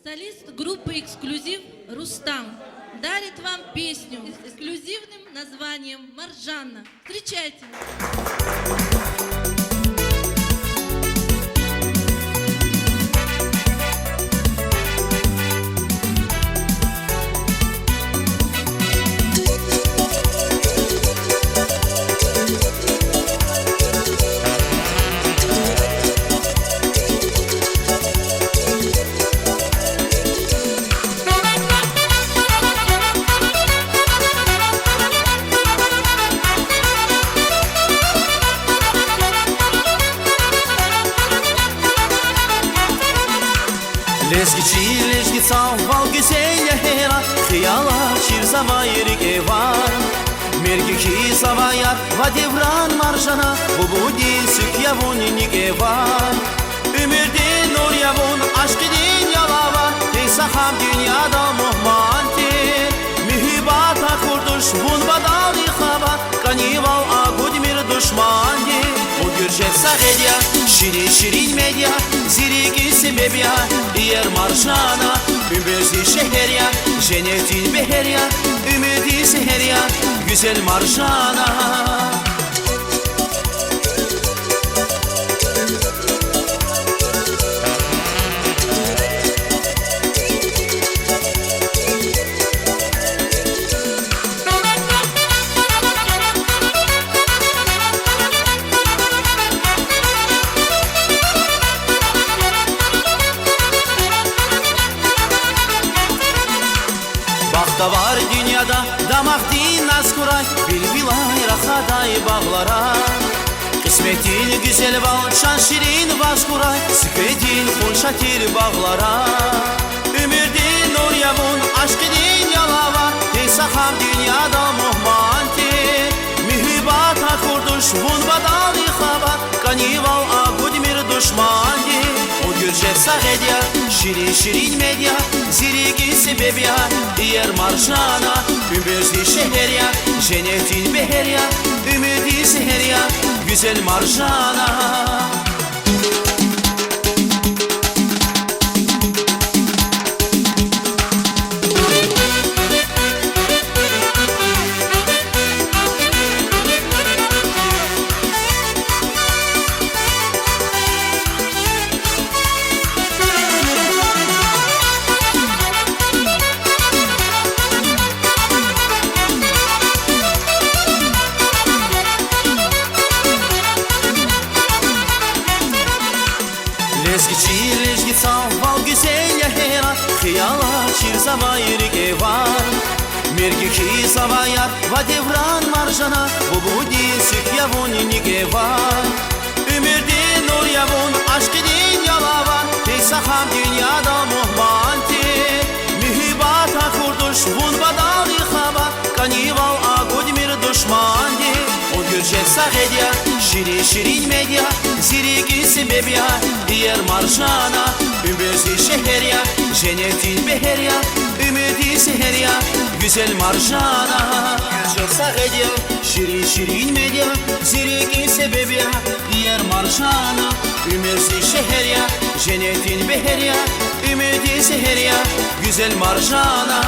Солист группы «Эксклюзив» Рустам дарит вам песню с эксклюзивным названием «Маржана». Встречайте! Лезгичи цавал güzel hera Хияла ширзавайрик эвар Мергихи саваяр вадевран маржана Бубуди сük явониник эвар Ümürdin nur yavun aşkidin yalava Teysaham dünyada muhmantir Mühibata kurduş bun badali hava Kanival agudmir düşmandir O gürcet sağedya şirin şirin medya Zirigi sebebya diğer marjana Ümbözli şeherya cennetin beherya Ümidi seherya güzel marjana Bakta var dünyada damak din askuray Bilbilay rahaday bağlara Kısmetin güzel bal şan şirin vaskuray Sıkıdin hunşatir bağlara Ümürdin nur yavun aşkidin yalava Teysaham dünyada muhmantir Mühibata kurduş bun badali hava Kanival agudmir düşmandir O gürcet sağedya şirin şirin medya Zirigi sebebya diğer marjana Ümbözli şeherya cennetin beherya Ümidi seherya güzel marjana Лезгичи цавал güzel hera Хияла ширзавайрик эвар Мергихи саваяр вадевран маржана Бубуди сük явониник эвар Ümürdin nur yavun aşkidin yalava Teysaham dünyada muhmantir Mühibata kurduş bun badali hava Kanival agudmir düşmandir O gürcet sağedya şirin şirin medya Zirigi sebebya diğer marjana Ümbözli şeherya cennetin beherya Ümidi seherya güzel marjana Gürcet sağedya şirin şirin medya Zirigi sebebya diğer marjana Ümbözli şeherya cennetin beherya Ümidi seherya güzel marjana